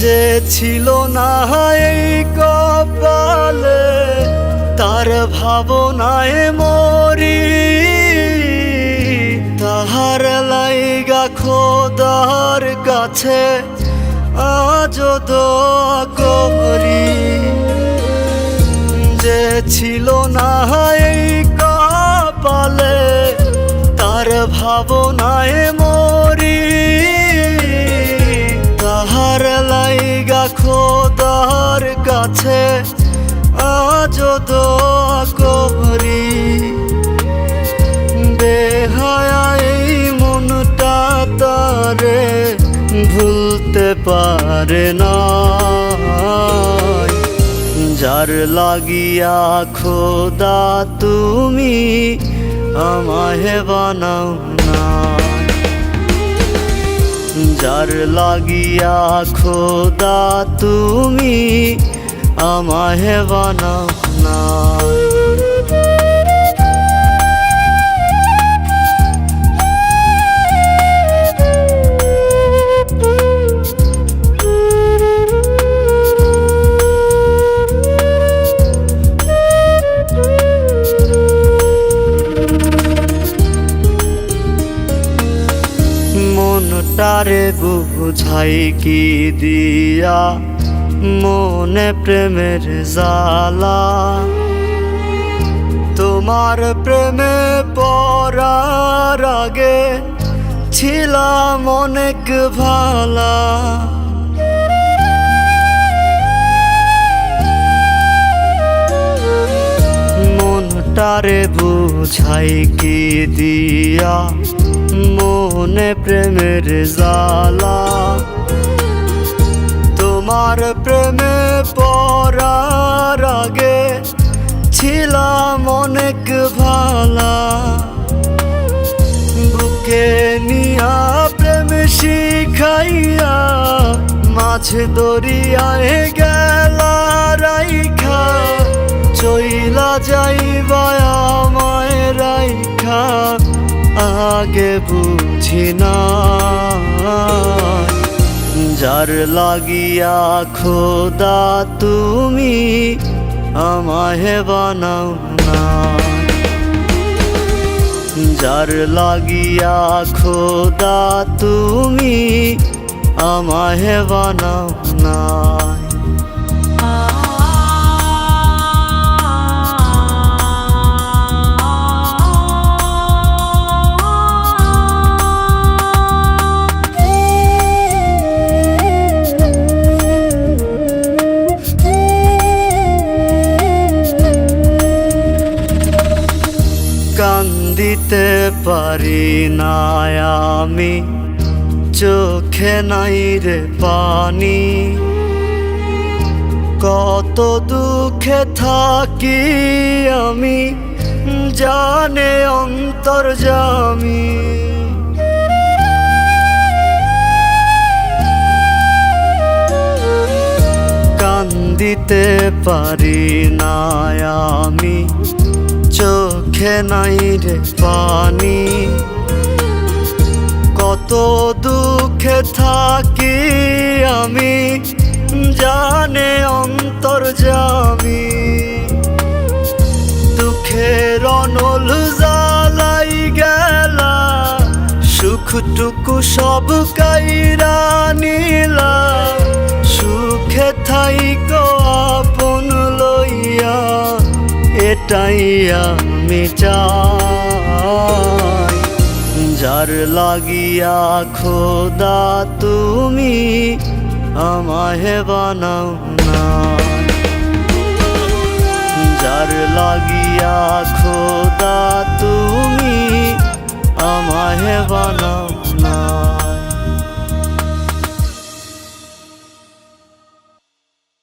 যে ছিল না এই কপালে, তার ভাবনায় মরি। তাহার লাইগা খোদার কাছে আজ দোয়া করি। যে ছিল না এই কপালে, তার ভাবনায় মরি। তাহার লাইগা খোদার কাছে আজ দোয়া করি। বেহায়া এই মনটা তারে ভুলতে পারে না, যার লাগিয়া খোদা তুমি আমায় বানাও না। যার লাগিয়া খোদা তুমি আমায় বানাও না। মনটারে বুঝাই কি দিয়া, মনে প্রেমের জ্বালা। তোমার প্রেমে পড়ার আগে ছিলাম অনেক ভালা। মনটারে বুঝাই কি দিয়া, মনে প্রেমের জ্বালা। তোমার প্রেমে পড়ার আগে ছিলাম অনেক ভালা। বুকে নিয়া প্রেম শিখাইয়া, মাঝ দরিয়ায় গেলা রাইখা। চইলা যাইবা আমায় রাইখা, আগে বুঝি না। যার লাগিয়া খোদা তুমি আমায় বানাও না। যার লাগিয়া খোদা তুমি আমায় বানাও না। কান্দিতে পারি না আমি, চোখে নাই রে পানি। কত দুঃখে থাকি আমি, জানে অন্তর্যামী। কান্দিতে পারি না আমি, চোখে নাই রে পানি। কত দুঃখে থাকি আমি, জানে অন্তর্যামী। দুঃখের অনল জ্বালাই গেলা, সুখটুকু সব কাইরা নিলা। সুখে থাইকো আপন লইয়া, এটাই আমি চাই। যার লাগিয়া খোদা তুমি আমায় বানাও না। যার লাগিয়া খোদা তুমি আমায় বানাও না।